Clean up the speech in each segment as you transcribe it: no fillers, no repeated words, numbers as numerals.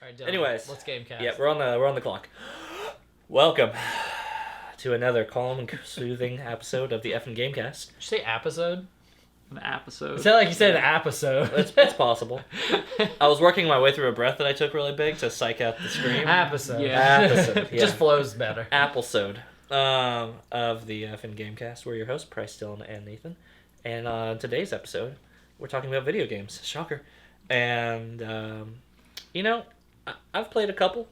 All right, Dylan, Anyways, let's Gamecast. Yeah, we're on the clock. Welcome to another calm and soothing episode of the effing Gamecast. Did you say episode? An episode. It sounded like you said an episode. It's possible. I was working my way through a breath that I took really big to psych out the scream. Episode. Yeah. Episode, It just flows better. Episode of the effing Gamecast. We're your hosts, Bryce, Dylan, and Nathan. And on today's episode, we're talking about video games. Shocker. And, I've played a couple.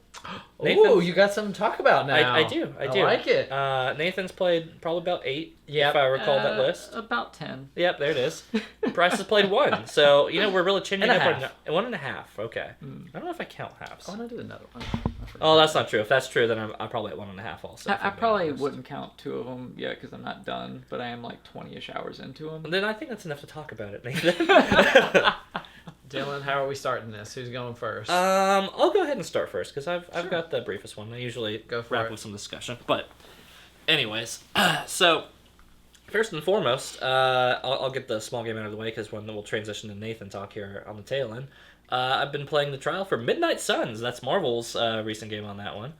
Ooh, you got something to talk about now. I do. I like it. Nathan's played probably about 8, Yep. if I recall that list. About 10. Yep, there it is. Bryce has played 1. So, we're really changing And a up half. on 1.5. Okay. I don't know if I count halves. I want to do another one. Oh, that's not true. If that's true, then I'm probably at 1.5 also. if I I'm being probably honest. wouldn't count 2 of them yet because I'm not done, but I am like 20-ish hours into them. Then I think that's enough to talk about it, Nathan. Dylan, how are we starting this? Who's going first? I'll go ahead and start first because I've got the briefest one. I usually Go for wrap it. with some discussion. But, anyways, so first and foremost, I'll get the small game out of the way because when we'll transition to Nathan talk here on the tail end. I've been playing the trial for Midnight Suns. That's Marvel's recent game on that one.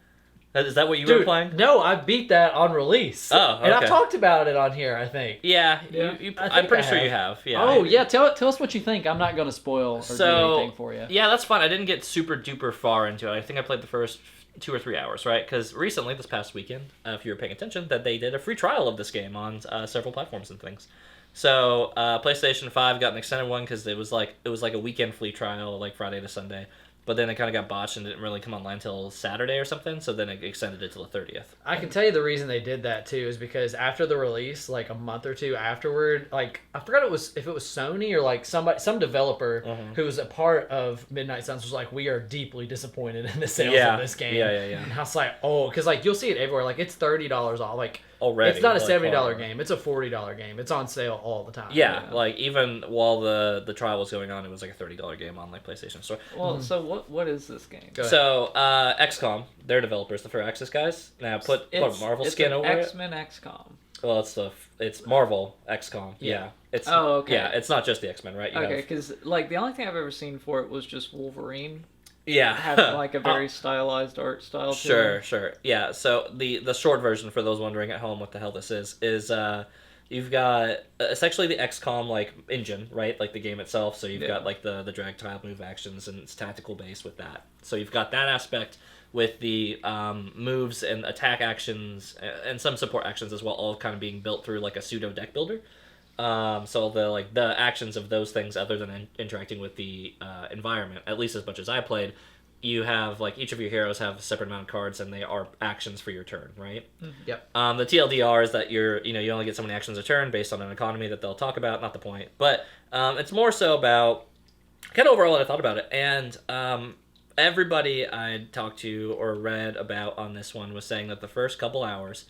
Is that what you were playing? No, I beat that on release. Oh, And I've okay. talked about it on here, I think. Yeah, Yeah. I'm pretty sure you have. Yeah. Oh, yeah, tell us what you think. I'm not going to spoil or do anything for you. Yeah, that's fine. I didn't get super duper far into it. I think I played the first 2 or 3 hours, right? Because recently, this past weekend, if you were paying attention, that they did a free trial of this game on several platforms and things. So PlayStation 5 got an extended one because it was like a weekend free trial, like Friday to Sunday. But then it kind of got botched and didn't really come online until Saturday or something. So then it extended it till the 30th. I can tell you the reason they did that too is because after the release, like a month or two afterward, like I forgot if it was Sony or like some developer who was a part of Midnight Suns was like, we are deeply disappointed in the sales of this game. Yeah. And I was like, oh, because like you'll see it everywhere. Like it's $30 off. Like Already. it's not a like, $70 hard. game. It's a $40 game. It's on sale all the time. Yeah, like even while the trial was going on, it was like a $30 game on like PlayStation Store. Well, so what is this game? Go ahead. So XCOM, their developers, the Firaxis guys, now put Marvel skin over it. X-Men XCOM. Well, it's Marvel XCOM. Yeah. It's Oh, okay. Yeah, it's not just the X-Men, right? You Okay, have- because like the only thing I've ever seen for it was just Wolverine. yeah. Having like a very stylized art style to Sure, it. sure. Yeah, so the short version for those wondering at home what the hell this is you've got essentially the XCOM like engine, right? Like the game itself. So you've got like the drag tile move actions and it's tactical based with that. So you've got that aspect with the moves and attack actions and some support actions as well, all kind of being built through like a pseudo deck builder. So the actions of those things, other than interacting with the environment, at least as much as I played, you have like each of your heroes have a separate amount of cards, and they are actions for your turn, right? Yep. The TLDR is that you only get so many actions a turn based on an economy that they'll talk about. Not the point, but it's more so about kind of overall what I thought about it, and everybody I talked to or read about on this one was saying that the first couple hours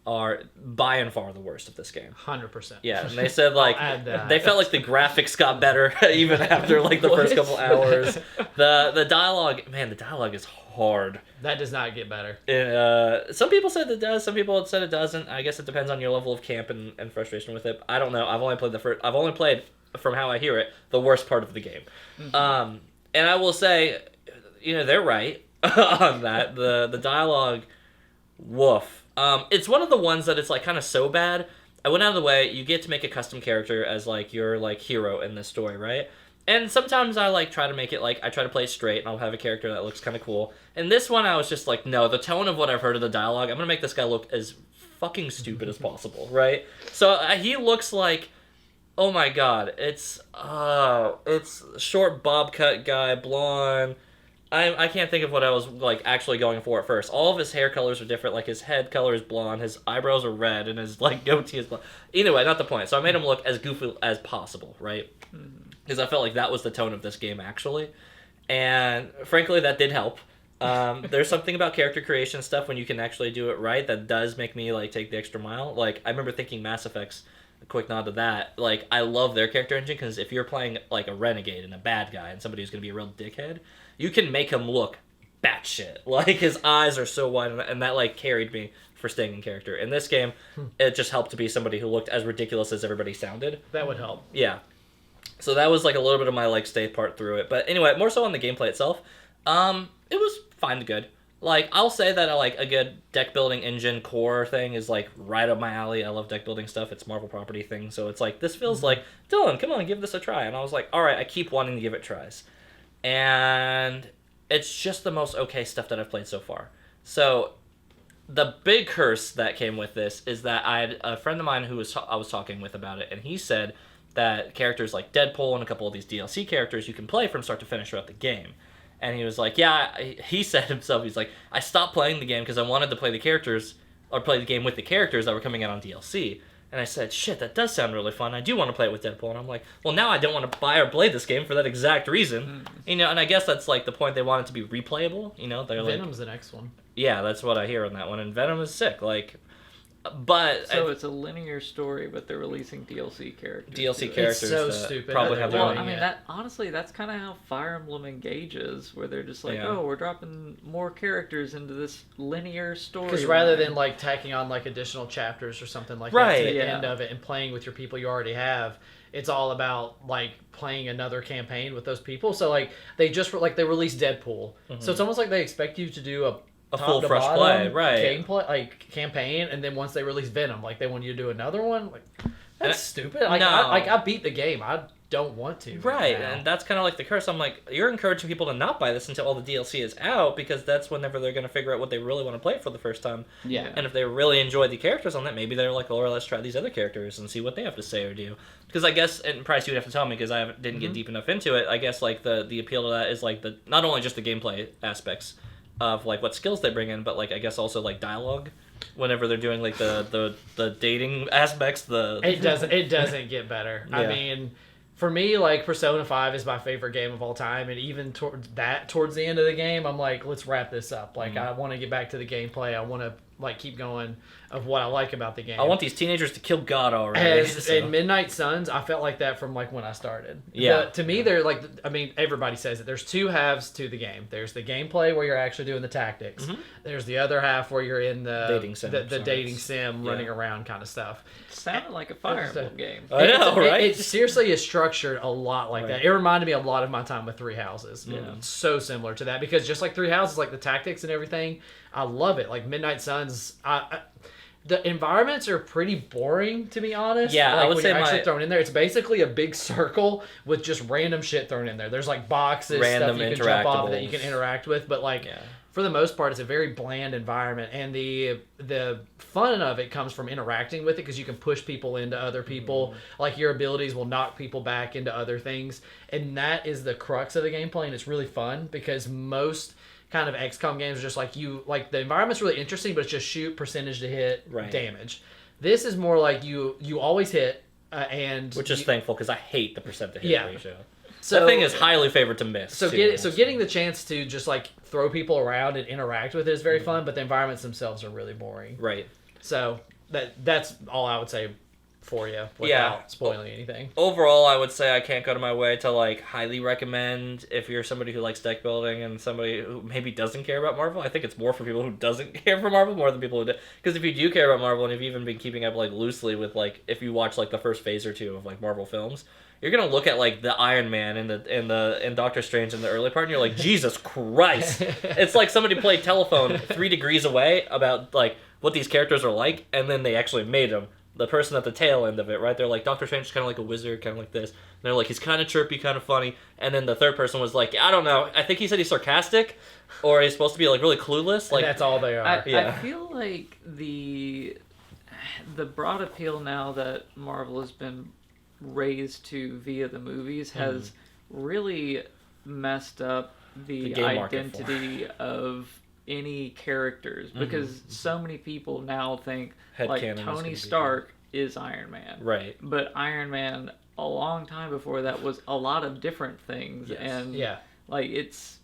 are by and far the worst of this game. 100%. Yeah, and they said like I'll add that. they felt like the graphics got better even after like the first couple hours. The dialogue, man, the dialogue is hard. That does not get better. Some people said it does. Some people had said it doesn't. I guess it depends on your level of camp and frustration with it. I don't know. I've only played from how I hear it the worst part of the game. And I will say, they're right on that. The dialogue, woof. It's one of the ones that it's like kind of so bad. I went out of the way. You get to make a custom character as like your like hero in this story, right? And sometimes I like try to make it like I try to play straight, and I'll have a character that looks kind of cool. And this one, I was just like, no, the tone of what I've heard of the dialogue, I'm gonna make this guy look as fucking stupid as possible, right? So he looks like, oh my god, it's short bob cut guy, blonde. I can't think of what I was like actually going for at first. All of his hair colors are different. Like his head color is blonde, his eyebrows are red, and his like goatee is blonde. Anyway, not the point. So I made him look as goofy as possible, right? Because I felt like that was the tone of this game actually, and frankly, that did help. There's something about character creation stuff when you can actually do it right that does make me like take the extra mile. Like I remember thinking Mass Effect's. A quick nod to that. Like I love their character engine because if you're playing like a renegade and a bad guy and somebody who's gonna be a real dickhead, you can make him look batshit. Like his eyes are so wide, and that like carried me for staying in character. In this game, it just helped to be somebody who looked as ridiculous as everybody sounded. That would help. Yeah. So that was like a little bit of my like stay part through it. But anyway, more so on the gameplay itself. It was fine to good. Like, I'll say that like a good deck building engine core thing is like right up my alley. I love deck building stuff. It's Marvel property thing, so it's like this feels like Dylan. Come on, give this a try. And I was like, all right, I keep wanting to give it tries, and it's just the most okay stuff that I've played so far. So the big curse that came with this is that I had a friend of mine I was talking with about it, and he said that characters like Deadpool and a couple of these DLC characters you can play from start to finish throughout the game. And he was like, yeah, he said himself, he's like, I stopped playing the game because I wanted to play the characters, or play the game with the characters that were coming out on DLC. And I said, shit, that does sound really fun. I do want to play it with Deadpool. And I'm like, well, now I don't want to buy or play this game for that exact reason. You know, and I guess that's like the point. They want it to be replayable. You know, they're Venom's the next one. Yeah, that's what I hear on that one. And Venom is sick. Like, but so it's a linear story, but they're releasing DLC characters. DLC characters. It's so stupid. Probably have their Well, own. I mean, that honestly, that's kind of how Fire Emblem engages, where they're just like, Yeah. oh, we're dropping more characters into this linear story. Because rather than like tacking on like additional chapters or something like that Right, to the yeah. end of it and playing with your people you already have, it's all about like playing another campaign with those people. So like they released Deadpool, so it's almost like they expect you to do a top full to fresh bottom play, right? Gameplay, like campaign, and then once they release Venom, like they want you to do another one. Like that's stupid. Like No. I beat the game. I don't want to. Right, now. and that's kind of like the curse. I'm like, you're encouraging people to not buy this until all the DLC is out, because that's whenever they're going to figure out what they really want to play for the first time. Yeah. And if they really enjoy the characters on that, maybe they're like, oh, let's try these other characters and see what they have to say or do. Because I guess, and Price, you would have to tell me because I didn't get deep enough into it. I guess like the appeal to that is like the not only just the gameplay aspects of like what skills they bring in, but like I guess also like dialogue. Whenever they're doing like the dating aspects, it doesn't get better. Yeah. I mean, for me, like Persona 5 is my favorite game of all time, and even towards the end of the game, I'm like, let's wrap this up. Like I want to get back to the gameplay. I want to like keep going of what I like about the game. I want these teenagers to kill God already. In Midnight Suns, I felt like that from like when I started. Yeah. To me, they're like, I mean, everybody says it. There's two halves to the game. There's the gameplay where you're actually doing the tactics. There's the other half where you're in the Dating sim, the sorry. dating sim, running around kind of stuff. Sounded like a Fire Emblem game. I know, right? It seriously is structured a lot like Right. that. It reminded me a lot of my time with Three Houses. Yeah. So similar to that, because just like Three Houses, like the tactics and everything, I love it. Like Midnight Suns, the environments are pretty boring, to be honest. Yeah, like, I would when say you're actually thrown in there, it's basically a big circle with just random shit thrown in there. There's like boxes, Random stuff you can jump off that interactables. you can interact with, but like Yeah. for the most part, it's a very bland environment, and the fun of it comes from interacting with it, because you can push people into other people. Like your abilities will knock people back into other things, and that is the crux of the gameplay. And it's really fun because most kind of XCOM games are just like the environment's really interesting, but it's just shoot, percentage to hit, Right. damage. This is more like you always hit, and Which is you, thankful because I hate the percent to hit Yeah. ratio. so That thing is highly favored to miss. So too. getting the chance to just like throw people around and interact with it is very fun, but the environments themselves are really boring. Right. So that's all I would say for you without Yeah. spoiling anything. Overall, I would say I can't go to my way to like highly recommend if you're somebody who likes deck building and somebody who maybe doesn't care about Marvel. I think it's more for people who doesn't care for Marvel more than people who do. Because if you do care about Marvel and if you've even been keeping up like loosely with like if you watch like the first phase or two of like Marvel films, you're gonna look at like the Iron Man and Doctor Strange in the early part, and you're like, Jesus Christ! It's like somebody played telephone 3 degrees away about like what these characters are like, and then they actually made them. The person at the tail end of it, right? They're like, Doctor Strange is kind of like a wizard, kind of like this. And they're like, he's kind of chirpy, kind of funny. And then the third person was like, I don't know. I think he said he's sarcastic, or he's supposed to be like really clueless. Like And that's all they are. I feel like the broad appeal now that Marvel has been raised to via the movies has really messed up the game market for identity of any characters, because so many people now think like Headcanon is gonna Tony be- Stark is Iron Man. Right. But Iron Man a long time before that was a lot of different things. Yes. And yeah. like it's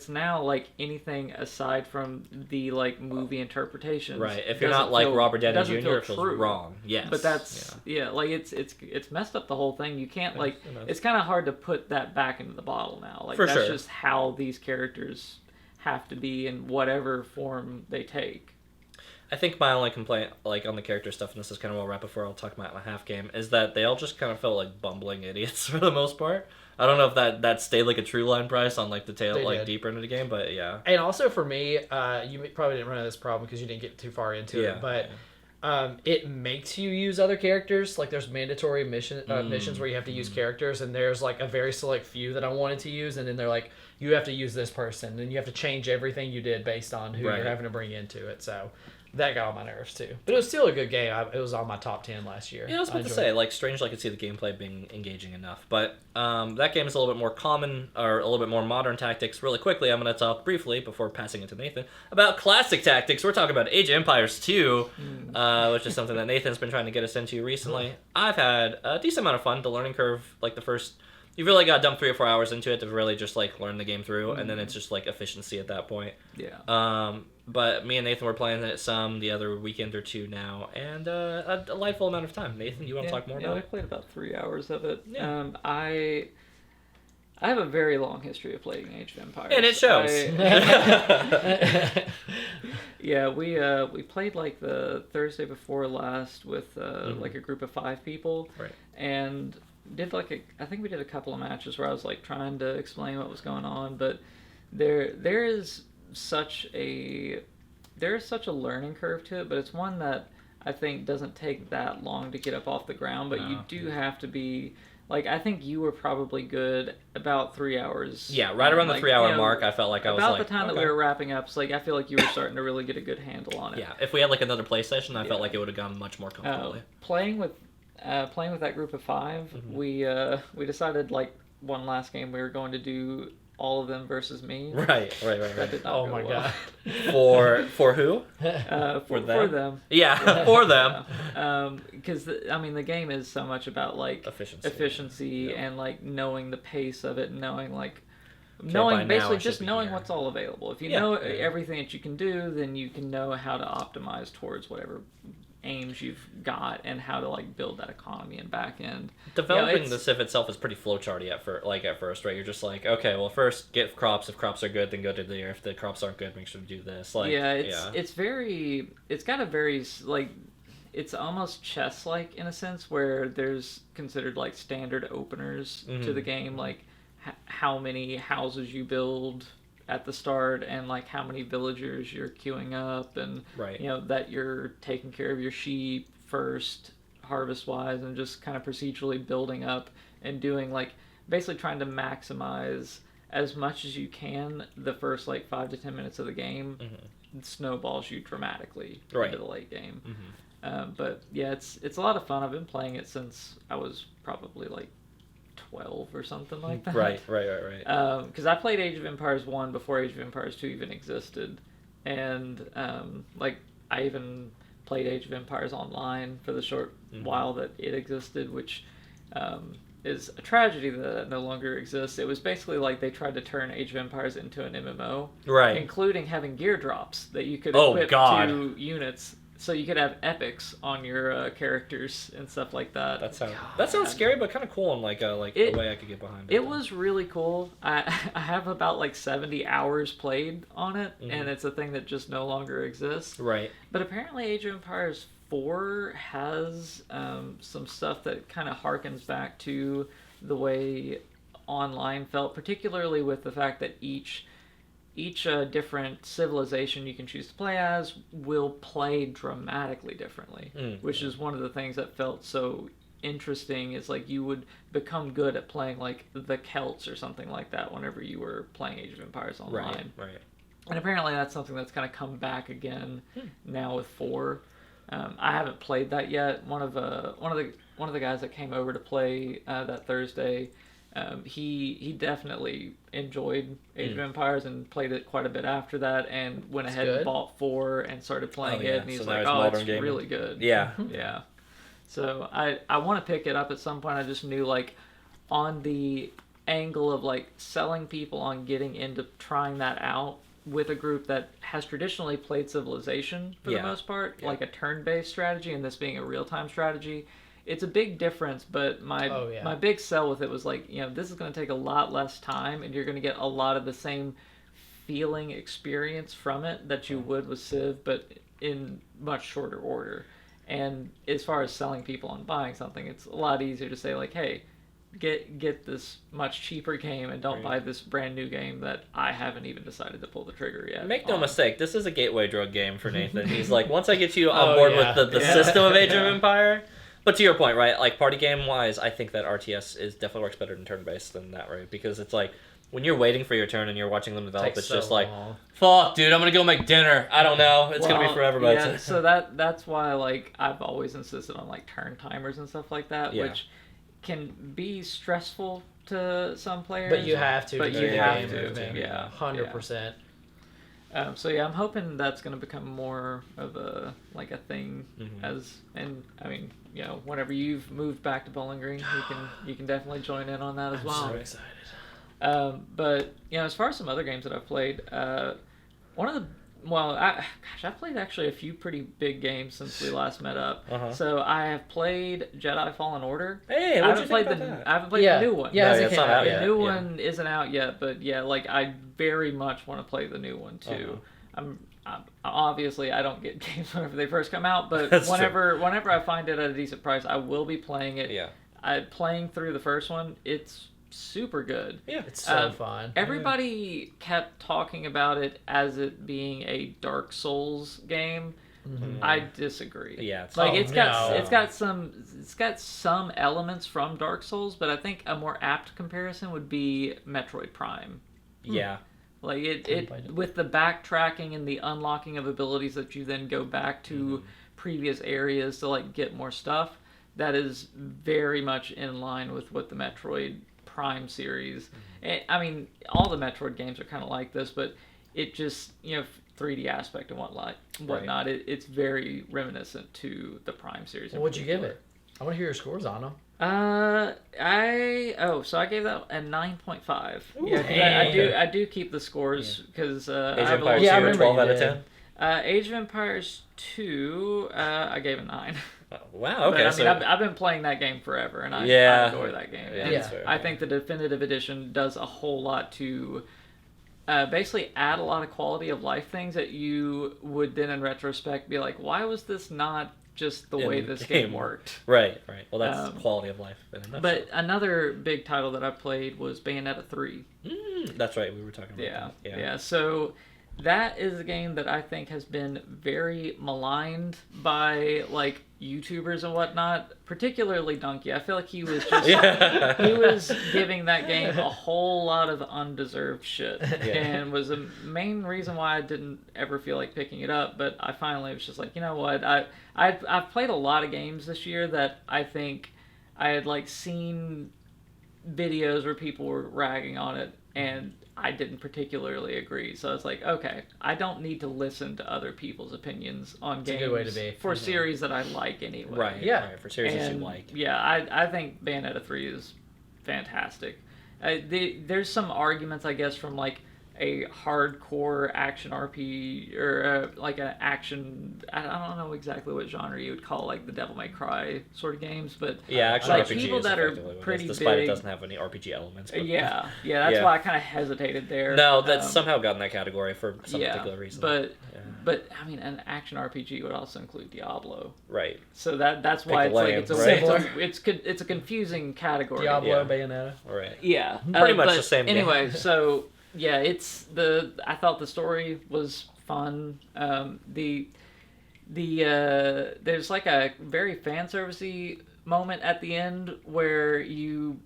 now like anything aside from the like movie interpretations. Right. If you're doesn't not like feel- Robert Downey doesn't Jr., feel it feels true. wrong. Yes. But that's like it's messed up the whole thing. You can't like Yes, it is. it's kind of hard to put that back into the bottle now. Like For that's sure. just how these characters have to be in whatever form they take. I think my only complaint, like on the character stuff, and this is kind of where I'll wrap before I'll talk about my half game, is that they all just kind of felt like bumbling idiots for the most part. I don't know if that stayed like a true line price on like the tail, They like did. deeper into the game, but yeah. And also for me, you probably didn't run into this problem because you didn't get too far into it, but it makes you use other characters. Like there's mandatory missions where you have to use characters, and there's like a very select few that I wanted to use, and then they're like, you have to use this person, and you have to change everything you did based on who you're having to bring into it. So that got on my nerves too. But it was still a good game. It was on my top 10 last year. Yeah, I was about to say, like, strangely, I could see the gameplay being engaging enough. But that game is a little bit more common, or a little bit more modern tactics. Really quickly, I'm going to talk briefly, before passing it to Nathan, about classic tactics. We're talking about Age of Empires 2, which is something that Nathan's been trying to get us into recently. I've had a decent amount of fun. The learning curve, like, the first... You've really got to dump 3 or 4 hours into it to really just, like, learn the game through, and then it's just, like, efficiency at that point. Yeah. But me and Nathan were playing it some the other weekend or two now, and a delightful amount of time. Nathan, you want to talk more about I it? played about 3 hours of it. Yeah. I have a very long history of playing Age of Empires. And it shows. Yeah, we played like the Thursday before last with like a group of 5 people. Right. And did I think we did a couple of matches where I was like trying to explain what was going on, but there is such a learning curve to it, but it's one that I think doesn't take that long to get up off the ground, but you do have to be like, I think you were probably good about 3 hours. Yeah, right around the 3 hour mark. I felt like I was about like, the time that we were wrapping up. So like, I feel like you were starting to really get a good handle on it. Yeah, if we had like another play session, I felt like it would have gone much more comfortably. Playing with that group of 5, we decided like one last game we were going to do all of them versus me. Right. That did not Oh go my well. God. For who? For them. Yeah, for them. Because the game is so much about like efficiency and like knowing the pace of it, and knowing like basically just knowing what's all available. If you know everything that you can do, then you can know how to optimize towards whatever aims you've got and how to like build that economy and back end. Developing the Civ itself is pretty flowcharty at first, right? You're just like, okay, well, first get crops. If crops are good, then go to there. If the crops aren't good, make sure to do this. Like, it's got a very like, it's almost chess-like in a sense, where there's considered like standard openers to the game, like how many houses you build at the start, and like how many villagers you're queuing up, and that you're taking care of your sheep first harvest wise, and just kind of procedurally building up and doing like basically trying to maximize as much as you can the first like 5 to 10 minutes of the game. Snowballs you dramatically into the late game. But yeah, it's a lot of fun. I've been playing it since I was probably like 12 or something like that. Right. Because I played Age of Empires 1 before Age of Empires 2 even existed. And like I even played Age of Empires Online for the short while that it existed, which is a tragedy that it no longer exists. It was basically like they tried to turn Age of Empires into an MMO. Right. Including having gear drops that you could equip to units. So you could have epics on your characters and stuff like that. That sounds scary, but kind of cool in like a way I could get behind it. It was really cool. I have about like 70 hours played on it, and it's a thing that just no longer exists. Right. But apparently Age of Empires 4 has some stuff that kind of harkens back to the way online felt, particularly with the fact that each different civilization you can choose to play as will play dramatically differently, which is one of the things that felt so interesting. Is like you would become good at playing like the Celts or something like that whenever you were playing Age of Empires Online. Right. And apparently that's something that's kind of come back again now with 4. I haven't played that yet. One of the guys that came over to play that Thursday, he definitely enjoyed Age of Empires and played it quite a bit after that, and went ahead and bought 4 and started playing it, and he's like, it's really good. Yeah. So I want to pick it up at some point. I just knew like on the angle of like selling people on getting into trying that out with a group that has traditionally played Civilization for the most part, like a turn-based strategy, and this being a real-time strategy. It's a big difference, but my big sell with it was like, this is going to take a lot less time, and you're going to get a lot of the same feeling experience from it that you would with Civ, but in much shorter order. And as far as selling people on buying something, it's a lot easier to say like, hey, get this much cheaper game and don't buy this brand new game that I haven't even decided to pull the trigger yet. Make no mistake, this is a gateway drug game for Nathan. He's like, once I get you on board with the system of Age of Empire. But to your point, right? Like party game wise, I think that RTS definitely works better than turn based than that, right? Because it's like when you're waiting for your turn and you're watching them develop, it's just like, fuck, dude, I'm gonna go make dinner. I don't know. It's gonna be forever. Yeah, so that's why like I've always insisted on like turn timers and stuff like that, which can be stressful to some players. But you have to. But you have to. Moving. Yeah, 100%. So yeah, I'm hoping that's going to become more of a thing and I mean, you know, whenever you've moved back to Bowling Green, you can definitely join in on that as well. I'm so excited. But you know, as far as some other games that I've played, I've played actually a few pretty big games since we last met up. So I have played Jedi Fallen Order. Hey, I haven't played the new one. Yeah, it's not out yet. The new one isn't out yet, but yeah, like I very much want to play the new one too. I'm obviously I don't get games whenever they first come out, but whenever I find it at a decent price, I will be playing it. Yeah, playing through the first one, it's super good. Yeah, it's so fun. Everybody kept talking about it as it being a Dark Souls game. I disagree. Yeah, it's got some elements from Dark Souls, but I think a more apt comparison would be Metroid Prime. Yeah. Like it with the backtracking and the unlocking of abilities that you then go back to previous areas to like get more stuff. That is very much in line with what the Metroid Prime series. I mean, all the Metroid games are kind of like this, but it just, you know, 3D aspect and whatnot. It's very reminiscent to the Prime series. Well, what'd you give it? I want to hear your scores on them. So I gave that a 9.5. Yeah, I do keep the scores because Age of Empires 2, a 12 out of 10. Age of Empires 2, I gave a 9. Wow, okay. But, I mean, I've been playing that game forever, and I enjoy that game. I think the definitive edition does a whole lot to basically add a lot of quality of life things that you would then in retrospect be like, why was this not just the way this game worked? Right. Well, that's quality of life. But another big title that I played was Bayonetta 3. That's right, we were talking about that. Yeah, so that is a game that I think has been very maligned by like YouTubers and whatnot, particularly Donkey. I feel like he was just he was giving that game a whole lot of undeserved shit, and was the main reason why I didn't ever feel like picking it up. But I finally was just like, you know what, I've played a lot of games this year that I think I had like seen videos where people were ragging on it, and I didn't particularly agree. So I was like, okay, I don't need to listen to other people's opinions on games. A good way to be. For series that I like anyway. Right, for series that you like. Yeah, I think Bayonetta 3 is fantastic. There's some arguments, I guess, from like a hardcore action RPG or like an action. I don't know exactly what genre you would call like the Devil May Cry sort of games, but action like RPG people is that are pretty despite big. it doesn't have any RPG elements. But, that's why I kind of hesitated there. No, that's somehow got in that category for some particular reason. But I mean, an action RPG would also include Diablo. Right. So that's why it's a confusing category. Diablo, Bayonetta. Right. Yeah. Pretty much the same game. Anyway, so yeah, I thought the story was fun. There's like a very fan servicey moment at the end where you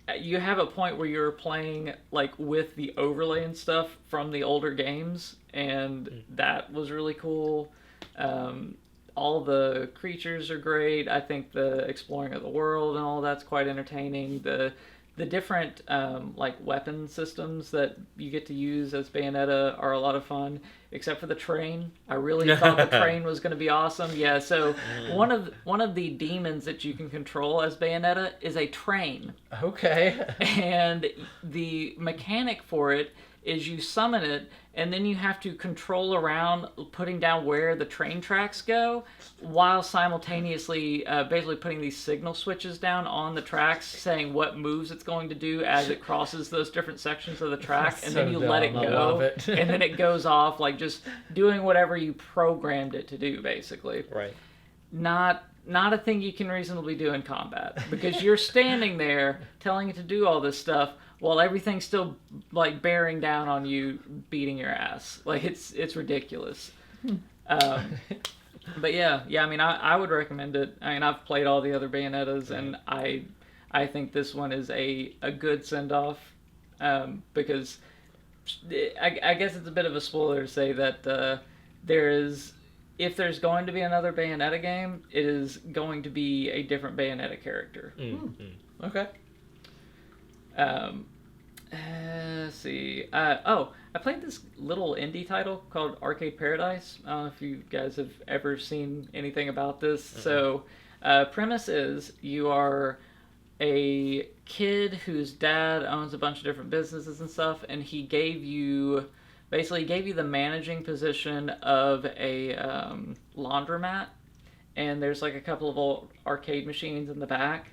have a point where you're playing like with the overlay and stuff from the older games, and that was really cool. All the creatures are great. I think the exploring of the world and all that's quite entertaining. The different like weapon systems that you get to use as Bayonetta are a lot of fun, except for the train. I really thought the train was going to be awesome. Yeah, so one of the demons that you can control as Bayonetta is a train. Okay. And the mechanic for it is you summon it, and then you have to control around putting down where the train tracks go, while simultaneously basically putting these signal switches down on the tracks, saying what moves it's going to do as it crosses those different sections of the track, and then you let it go, and then it goes off, like just doing whatever you programmed it to do, basically. Right. Not not a thing you can reasonably do in combat, because you're standing there telling it to do all this stuff while everything's still like bearing down on you, beating your ass. Like it's ridiculous. But yeah, I mean, I would recommend it. I mean, I've played all the other Bayonettas, and I think this one is a good send off, because I guess it's a bit of a spoiler to say that if there's going to be another Bayonetta game, it is going to be a different Bayonetta character. Mm-hmm. Okay. Let's see. I played this little indie title called Arcade Paradise. I don't know if you guys have ever seen anything about this. Mm-hmm. So, premise is you are a kid whose dad owns a bunch of different businesses and stuff, and he gave you the managing position of a laundromat, and there's like a couple of old arcade machines in the back,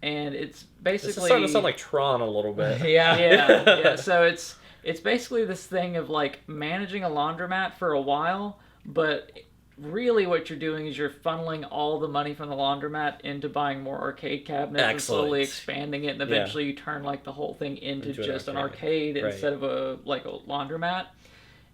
and it's basically... It's starting to sound like Tron a little bit. Yeah. So it's basically this thing of like managing a laundromat for a while, but really what you're doing is you're funneling all the money from the laundromat into buying more arcade cabinets. Excellent. And slowly expanding it, and eventually you turn like the whole thing into just an arcade instead of a laundromat.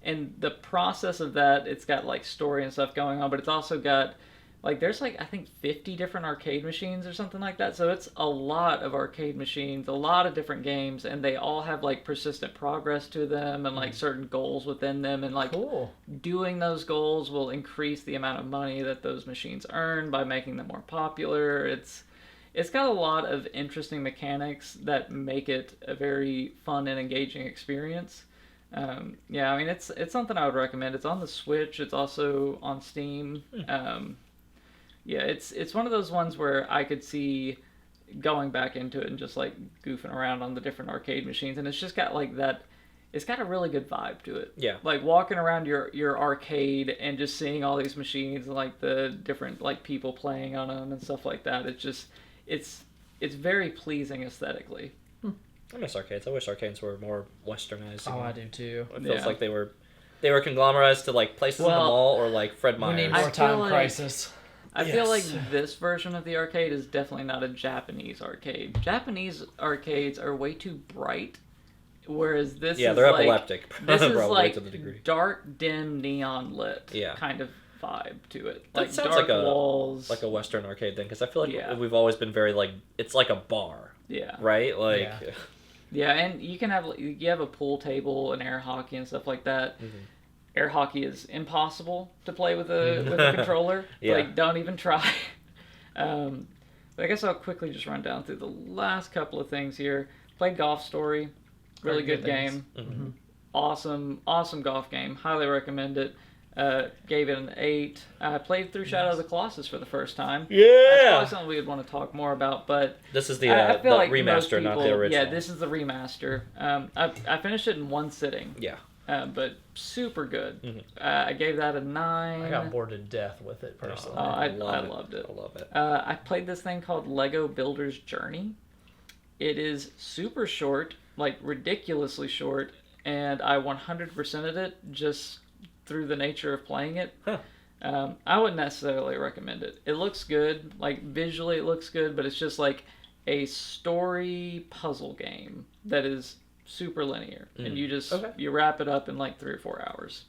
And the process of that, it's got like story and stuff going on, but it's also got like there's like I think 50 different arcade machines or something like that. So it's a lot of arcade machines, a lot of different games, and they all have like persistent progress to them and like certain goals within them, and like doing those goals will increase the amount of money that those machines earn by making them more popular. It's got a lot of interesting mechanics that make it a very fun and engaging experience. I mean it's something I would recommend. It's on the Switch. It's also on Steam. It's one of those ones where I could see going back into it and just like goofing around on the different arcade machines, and it's just got like that. It's got a really good vibe to it. Yeah, like walking around your arcade and just seeing all these machines and like the different like people playing on them and stuff like that. It's very pleasing aesthetically. I miss arcades. I wish arcades were more westernized. Oh, I do too. It feels like they were conglomerized to like places in the mall or like Fred Meyer's. We need more Time Crisis. I feel like this version of the arcade is definitely not a Japanese arcade. Japanese arcades are way too bright, whereas this is they're like, epileptic. This is like to the degree. Dark, dim, neon lit kind of vibe to it. Like that sounds dark like walls. like a Western arcade thing, because I feel like we've always been very like it's like a bar. Yeah. Right. Like. Yeah, and you have a pool table and air hockey and stuff like that. Mm-hmm. Air hockey is impossible to play with a controller. Like, don't even try. But I guess I'll quickly just run down through the last couple of things here. Played Golf Story. Really good game. Mm-hmm. Awesome golf game. Highly recommend it. Gave it an 8. I played through Shadow of the Colossus for the first time. Yeah! That's probably something we would want to talk more about, but... This is the remaster, not the original. Yeah, this is the remaster. I finished it in one sitting. Yeah. But super good. Mm-hmm. I gave that a 9. I got bored to death with it, personally. I loved it. I love it. I played this thing called Lego Builder's Journey. It is super short, like ridiculously short, and I 100%ed it just through the nature of playing it. I wouldn't necessarily recommend it. It looks good, like visually it looks good, but it's just like a story puzzle game that is super linear, and you just you wrap it up in like 3 or 4 hours.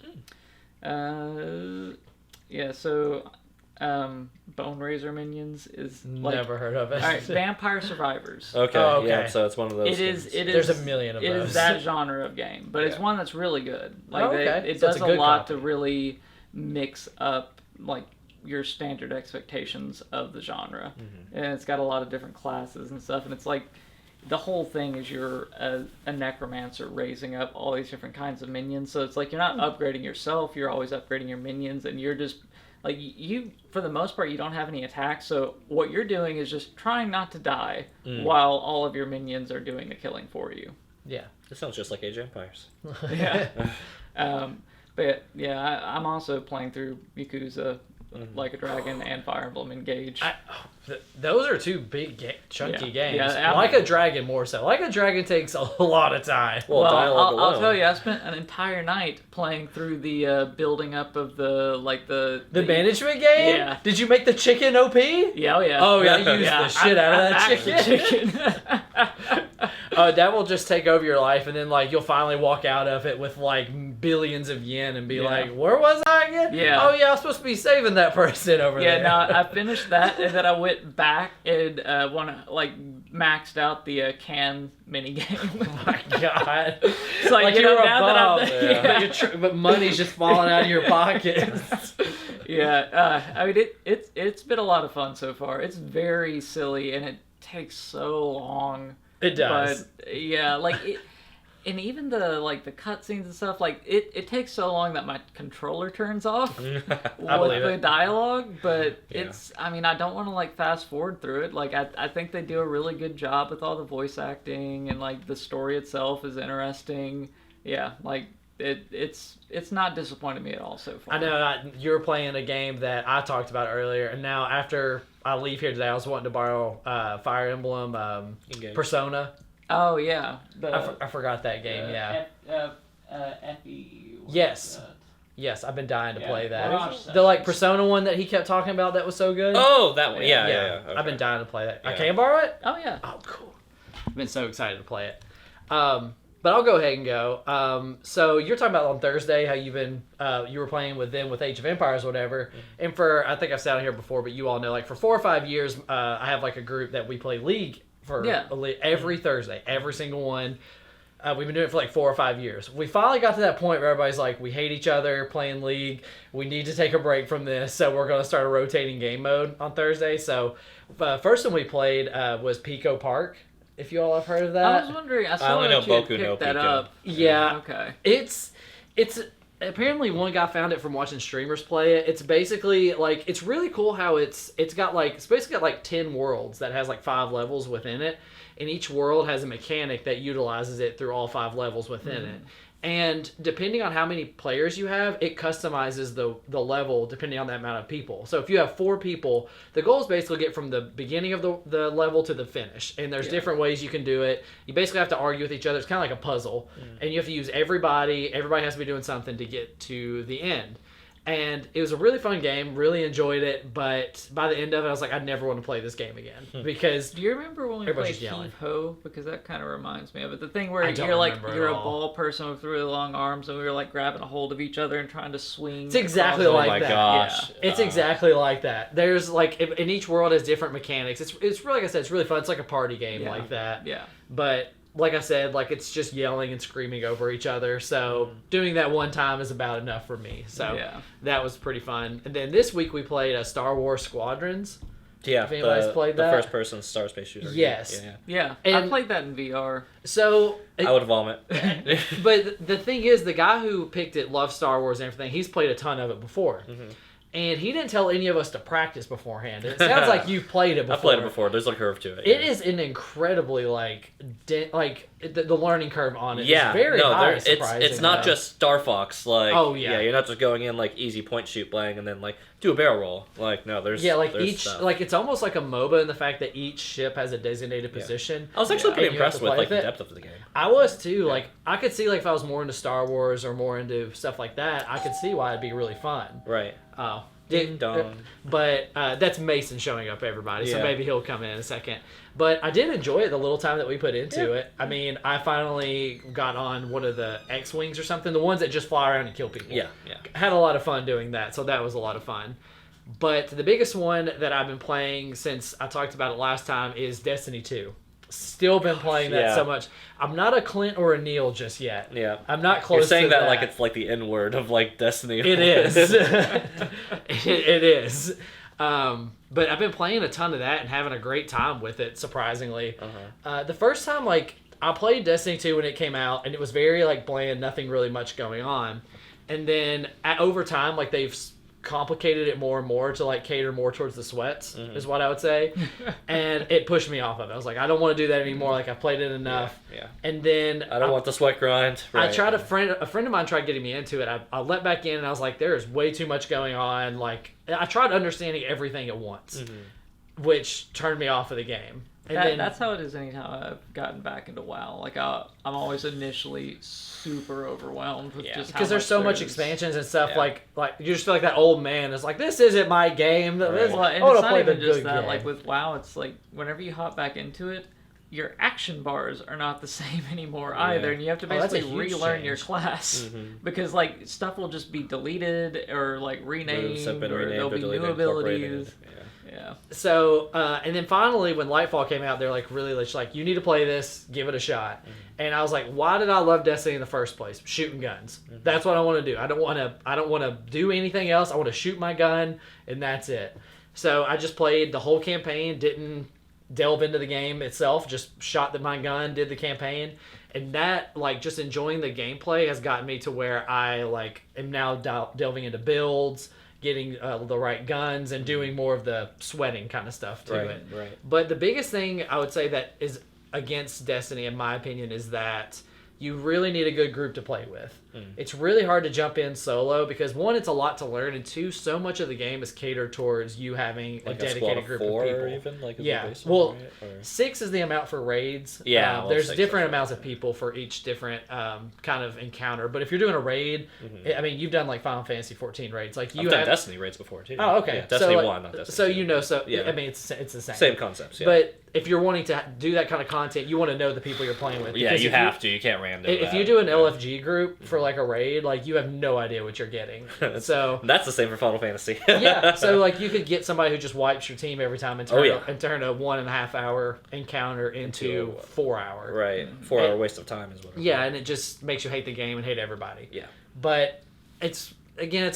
Bone Razor Minions is like, never heard of it. All right, Vampire Survivors. Okay, yeah, so it's one of those. It is. There's a million of those. It is that genre of game, but it's one that's really good. Like it so does it's a lot copy. to really mix up like your standard expectations of the genre, and it's got a lot of different classes and stuff, and it's like the whole thing is you're a necromancer raising up all these different kinds of minions. So it's like you're not upgrading yourself; you're always upgrading your minions, and you're just like you. For the most part, you don't have any attacks. So what you're doing is just trying not to die while all of your minions are doing the killing for you. Yeah, this sounds just like Age of Empires. Yeah. But yeah, I'm also playing through Yakuza Like a Dragon and Fire Emblem Engage. Those are two big, chunky games. Yeah, Like a Dragon more so. Like a Dragon takes a lot of time. Well, dialogue alone. I'll tell you, I spent an entire night playing through the building up of the management game? Yeah. Did you make the chicken OP? Yeah, oh yeah. Oh, yeah, you used the shit out of that chicken. That will just take over your life, and then like you'll finally walk out of it with like billions of yen and be like, where was I again? Yeah. Oh yeah, I was supposed to be saving that person over there. Yeah, no, I finished that, and then I went back and maxed out the can mini game. Oh my god. It's like you know, you're now above, that I'm but money's just falling out of your pockets. Yeah, I mean it's been a lot of fun so far. It's very silly and it takes so long. It does. But yeah, like it, and even the cutscenes and stuff, like it takes so long that my controller turns off with the dialogue. But it's, I mean, I don't want to like fast forward through it. Like I think they do a really good job with all the voice acting, and like the story itself is interesting. Yeah, like it's not disappointed me at all so far. I know you're playing a game that I talked about earlier, and now after I leave here today, I was wanting to borrow Fire Emblem Persona. Oh yeah, I forgot that game. Effie. Yes, I've been dying to play that. The like Persona one that he kept talking about that was so good. Oh, that one. Yeah. Okay. I've been dying to play that. Yeah. I can borrow it? Oh yeah. Oh, cool. I've been so excited to play it. But I'll go ahead and go. So you're talking about on Thursday how you've been you were playing with them with Age of Empires or whatever. Mm-hmm. And for, I think I've said it here before, but you all know, like for 4 or 5 years, I have like a group that we play League for every Thursday, every single one. We've been doing it for like 4 or 5 years. We finally got to that point where everybody's like, we hate each other playing League. We need to take a break from this. So we're going to start a rotating game mode on Thursday. So first one we played was Pico Park. If you all have heard of that. I was wondering. I only know Boku no Pico. Up. Yeah. Okay. It's apparently one guy found it from watching streamers play it. It's basically like, it's really cool how it's basically got like 10 worlds that has like 5 levels within it. And each world has a mechanic that utilizes it through all 5 levels within it. And depending on how many players you have, it customizes the level depending on the amount of people. So if you have 4 people, the goal is basically get from the beginning of the level to the finish. And there's different ways you can do it. You basically have to argue with each other. It's kind of like a puzzle. And you have to use everybody. Everybody has to be doing something to get to the end. And it was a really fun game, really enjoyed it, but by the end of it, I was like, I'd never want to play this game again. Because do you remember when we played Heave Ho? Because that kind of reminds me of it. The thing where you're a ball person with really long arms, and we were like grabbing a hold of each other and trying to swing. It's exactly like that. Oh my gosh. Yeah. It's exactly like that. There's like, in each world has different mechanics. It's really, like I said, it's really fun. It's like a party game like that. Yeah. But like I said, like it's just yelling and screaming over each other. So doing that one time is about enough for me. So that was pretty fun. And then this week we played Star Wars Squadrons. Yeah, if anybody's played that. The first-person Star Space shooter. Yes. Yeah. And I played that in VR. So I would vomit. But the thing is, the guy who picked it loves Star Wars and everything. He's played a ton of it before. Mm-hmm. And he didn't tell any of us to practice beforehand. It sounds like you've played it before. I played it before. There's a curve to it. It is an incredibly the learning curve on it is very high. It's not just Star Fox. Like, yeah, you're not just going in like easy point shoot playing and then like do a barrel roll. Like, no, there's each stuff. like it's almost like a MOBA in the fact that each ship has a designated position. I was actually pretty impressed with like the depth of the game. I was too. Like I could see like if I was more into Star Wars or more into stuff like that, I could see why it'd be really fun. Right. Oh. Ding dong. But that's Mason showing up, everybody. So maybe he'll come in a second. But I did enjoy it the little time that we put into it. I mean, I finally got on one of the X-Wings or something, the ones that just fly around and kill people. Yeah. Had a lot of fun doing that, so that was a lot of fun. But the biggest one that I've been playing since I talked about it last time is Destiny 2. Still been playing that so much. I'm not a Clint or a Neil just yet. Yeah. I'm not close You're saying to that like it's like the N-word of like Destiny. It is. It is. But I've been playing a ton of that and having a great time with it, surprisingly. The first time, like, I played Destiny 2 when it came out, and it was very, like, bland, nothing really much going on. And then over time, like, they've complicated it more and more to like cater more towards the sweats is what I would say. And it pushed me off of it. I was like, I don't want to do that anymore. Like I've played it enough. Yeah. And then I don't want the sweat grind. Right. I tried a friend of mine tried getting me into it. I let back in and I was like, there is way too much going on. Like I tried understanding everything at once, which turned me off of the game. And that's how it is anytime I've gotten back into WoW. Like I'm always initially super overwhelmed with just because there's so much expansions and stuff. Yeah. Like you just feel like that old man is like, this isn't my game. Well, and I want it's to not play the even just good that. game. Like with WoW, it's like whenever you hop back into it, your action bars are not the same anymore either, and you have to that's a basically huge relearn your change. class because like stuff will just be deleted or like renamed, Moves have been or renamed there'll or be deleted, new incorporated. abilities. Yeah. Yeah. So, and then finally, when Lightfall came out, they're like, really, like, you need to play this, give it a shot. And I was like, why did I love Destiny in the first place? Shooting guns. That's what I want to do. I don't want to do anything else. I want to shoot my gun, and that's it. So I just played the whole campaign, didn't delve into the game itself, just shot my gun, did the campaign. And that, like, just enjoying the gameplay has gotten me to where I, like, am now delving into builds, getting the right guns, and doing more of the sweating kind of stuff to it. Right. But the biggest thing I would say that is against Destiny, in my opinion, is that you really need a good group to play with. It's really hard to jump in solo because, one, it's a lot to learn, and two, so much of the game is catered towards you having Like a dedicated group of four people. or even, like, is yeah, the base one, well, right? Or... 6 is the amount for raids. Yeah, well, there's 6 different is- amounts of people for each different kind of encounter. But if you're doing a raid, I mean, you've done like Final Fantasy 14 raids, like you I've done have. Destiny raids before too. Oh, okay. Yeah, Destiny like, 1, not Destiny So 2. you know, Yeah. I mean, it's the same. Same concepts. Yeah. But if you're wanting to do that kind of content, you want to know the people you're playing with. yeah, Because you if have to. You can't random. If you do an LFG group for like a raid, like you have no idea what you're getting. So that's the same for Final Fantasy. yeah, so like you could get somebody who just wipes your team every time and turn, Oh, yeah. and turn a 1.5 hour encounter into 4 hour. Right, 4 hour waste of time is what. Yeah, and it just makes you hate the game and hate everybody. Yeah. But it's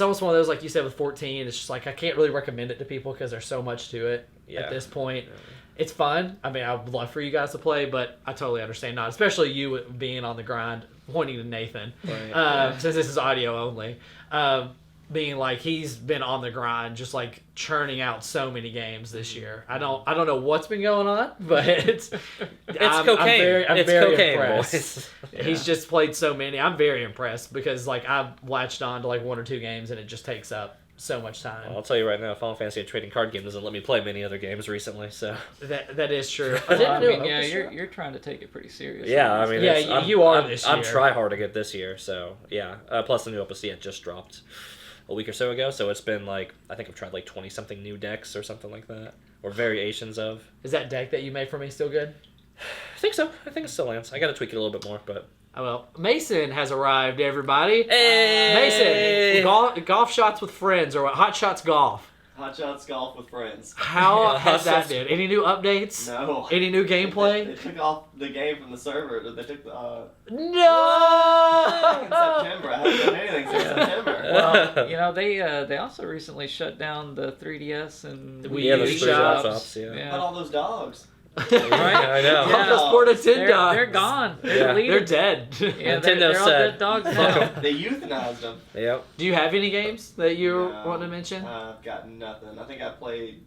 almost one of those, like you said with 14. It's just like I can't really recommend it to people because there's so much to it at this point. Yeah. It's fun. I mean, I would love for you guys to play, but I totally understand not, especially you being on the grind, pointing to Nathan, since this is audio only. Being like he's been on the grind, just like churning out so many games this year. I don't know what's been going on, but it's cocaine. I'm it's very cocaine, impressed. boys. He's just played so many. I'm very impressed because like I've latched on to like 1 or 2 games and it just takes up so much time. Well, I'll tell you right now, Final Fantasy, a trading card game, doesn't let me play many other games recently. So that is true. You're trying to take it pretty seriously. yeah, I mean, you are this year. I'm try hard to get this year, so yeah. Plus the new Opus had just dropped a week or so ago, so it's been like I think I've tried like 20 something new decks or something like that, or variations of. Is that deck that you made for me still good? I think so. I think it still lands. I got to tweak it a little bit more, but. Oh, well, Mason has arrived, everybody. Hey! Mason, golf shots with friends, or what? Hot Shots Golf. Hot Shots Golf with friends. How Yeah, has Hot that Shots- been? Any new updates? No. Any new They gameplay? took off the game from the server. They took No! in September. I haven't done anything since September. Well, they also recently shut down the 3DS and Wii Yeah, U the shops. yeah. But all those dogs. Right, I know. Golf has Sport Nintendo. They're gone. Yeah. They're They're dead. Yeah, Nintendo they're all said, dead dogs "Fuck now. 'em." They euthanized them. Yep. Do you have any games that you No, want to mention? I've got nothing. I think I played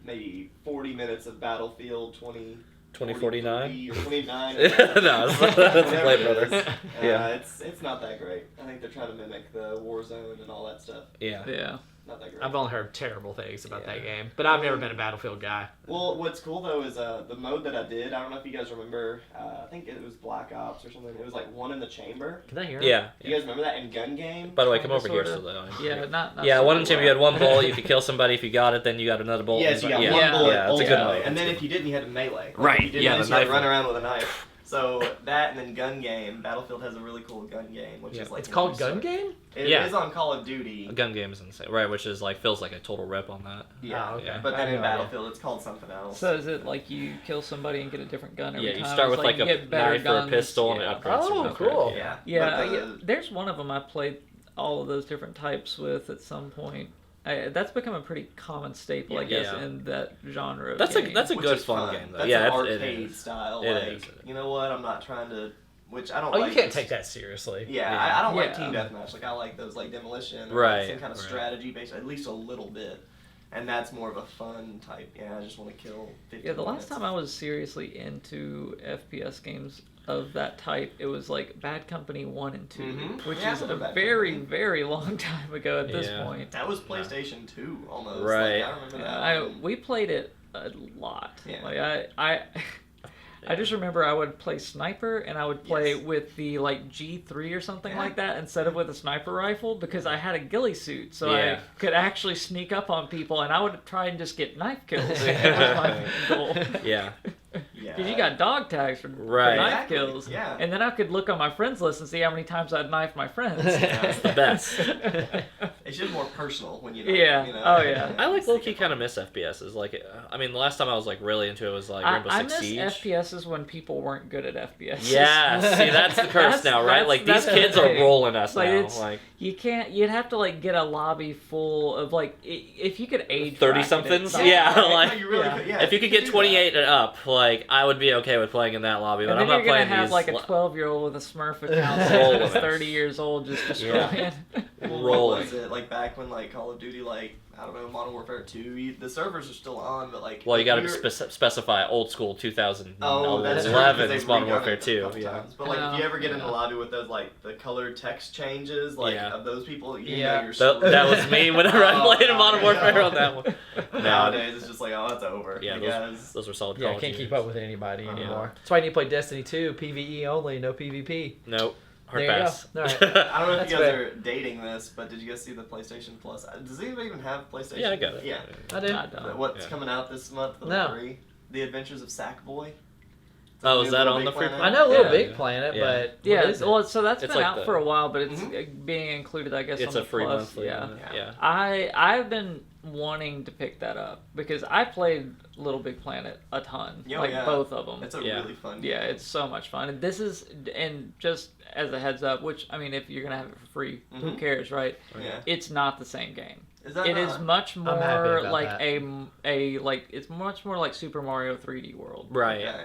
maybe 40 minutes of Battlefield 2049? or 29. No, that's Blade Whatever it Runner. is. Yeah. It's not that great. I think they're trying to mimic the Warzone and all that stuff. Yeah. Yeah. Not that great. I've only heard terrible things about Yeah. that game, but I've never been a Battlefield guy. Well, what's cool though is the mode that I did. I don't know if you guys remember. I think it was Black Ops or something. It was like one in the chamber. Can I hear? Yeah. You guys remember that in Gun Game? By the way, come Kinda, over here. sorta. So that Yeah, not yeah, one in super chamber, you had well. one bullet. You could kill somebody if you got it. Then you got another bullet. Yes, you got yeah. one Yeah. bullet. Yeah, it's a good ultimately, mode. And then if you didn't, you had a melee. Like, Right, If you didn't, yeah, you the had to knife run one. around with a knife. So that and then Gun Game. Battlefield has a really cool gun game, which Yeah. is like It's called you Gun Game? It Yeah. is on Call of Duty. A gun game is insane, right? Which is like feels like a total rip on that. Yeah. Oh, okay. Yeah. But I then have in no idea. Battlefield, it's called something else. So is it like you kill somebody and get a different gun every Yeah, time? you start It's with like you a get better knife or a guns. pistol and it Yeah. upgrades. Oh, your cool. gun. Yeah. Yeah, But yeah, there's one of them I played all of those different types with at some point. That's become a pretty common staple, I guess, Yeah. in that genre of That's game. a Which good is fun game though. That's yeah, an it arcade is. style. It Like, is. you know what? I'm not trying to which I don't Oh, like. you can't take that seriously. Yeah, Yeah. I don't like Yeah. team deathmatch. Like I like those like demolition or Right, some kind of right. strategy based, at least a little bit. And that's more of a fun type. Yeah, I just want to kill 15 Yeah, the last minutes. time I was seriously into FPS games of that type, it was like Bad Company 1 and 2, Mhm. which Yeah, I is a remember Bad very, Company. very long time ago at this Yeah. point. That was PlayStation 2 almost. Right. Like, I remember that. We played it a lot. Yeah. Like I just remember I would play sniper and I would play Yes. with the like G3 or something Yeah. like that instead of with a sniper rifle because I had a ghillie suit, so Yeah. I could actually sneak up on people and I would try and just get knife kills. That was my main goal. Yeah. Yeah. Because you got dog tags for Right. knife Exactly, kills. yeah. And then I could look on my friends list and see how many times I'd knifed my friends. That's the best. It's just more personal when you know. Yeah. You know? Oh, yeah. I like low-key kind of miss FPSs. Like, I mean, the last time I was like really into it was like Rainbow I Six miss Siege. FPSs when people weren't good at FPSs. Yeah, see, that's the curse now, right? Like, these kids are rolling us Like, now. it's- Like, You'd have to like get a lobby full of like if you could age 30-somethings? bracket it Yeah, somehow. like- No, you really Yeah. could, yeah, if you could get do 28 and up, like, I would be okay with playing in that lobby, but And I'm then not you're gonna playing have these. like a 12-year-old with a Smurf account Rolling that's us. 30 years old just destroying. Well, what rolling. was it like back when like Call of Duty, like I don't know, Modern Warfare 2? The servers are still on, but like Well, you got if to you're- specify old school 2011 Oh, that's true, 'cause they've Modern redone Warfare it a 2. couple Yeah. times. But like, if you ever get in the lobby with those like the color text changes, like Yeah. of those people, you Yeah. know you're That was me whenever I Oh, played in Modern God, Warfare yeah. on that one. Nowadays it's just like, oh, it's over. Yeah, because those were solid Yeah, Call I of can't Duty keep up with anybody Uh-huh. anymore. That's why you need to play Destiny 2, PvE only, no PvP. Nope. Hard There you pass. go. All right. I don't know if That's you guys fair. are dating this, but did you guys see the PlayStation Plus? Does anybody even have PlayStation? Yeah, I got it. Yeah. I did. I don't. What's Yeah. coming out this month for No. the free? The Adventures of Sackboy. Oh, New is that Little on Big the free Planet. plan? I know Little Yeah. Big Planet, Yeah. but Yeah, what is it? well, so that's It's been like out the- for a while, but it's Mhm. being included, I guess, It's on a the free Plus. monthly. Yeah. Yeah. I've been wanting to pick that up because I played Little Big Planet a ton, Oh, like yeah. both of them. It's a Yeah. really fun. Yeah, game. it's so much fun. And this is, and just as a heads up, which I mean, if you're gonna have it for free, who Mhm. cares, right? Yeah. It's not the same game. Is that It not? is much happy more about like that. a like it's much more like Super Mario 3D World. Right. Okay.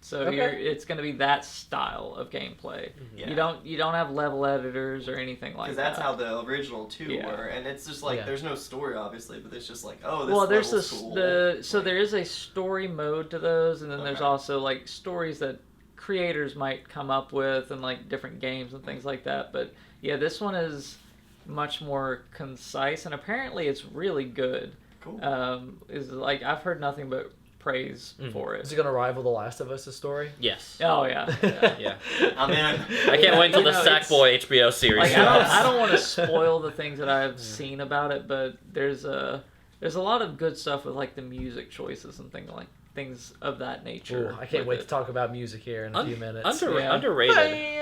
So Okay. it's going to be that style of gameplay. Yeah. You don't have level editors or anything like Because that. that's how the original two Yeah. were, and it's just like Yeah. there's no story obviously, but it's just like, oh, this well, there's level's this cool. so there is a story mode to those, and then there's Okay. also like stories that creators might come up with, and like different games and things like that. But yeah, this one is much more concise, and apparently it's really good. Cool. Is like I've heard nothing but praise for Is it. it going to rival The Last of Us' story? Yes. Oh yeah. Yeah. Yeah. I'm in. I can't wait until You the know, it's- Sackboy HBO series. Like drops. I don't want to spoil the things that I've seen about it, but there's a lot of good stuff with like the music choices and things of that nature. Ooh, I can't with wait it. to talk about music here in a few minutes. Yeah. Underrated. Bam!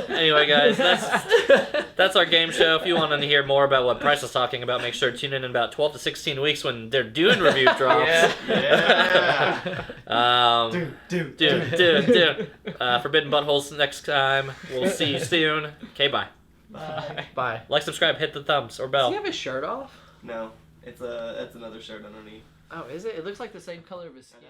Anyway, guys, that's our game show. If you want to hear more about what Price is talking about, make sure to tune in about 12 to 16 weeks when their Dune review drops. Yeah. Yeah. Dune. Forbidden Buttholes next time. We'll see you soon. Okay, bye. Bye. Bye. Like, subscribe, hit the thumbs or Does bell. he have his shirt off? No, that's another shirt underneath. Oh, is it? It looks like the same color of his skin.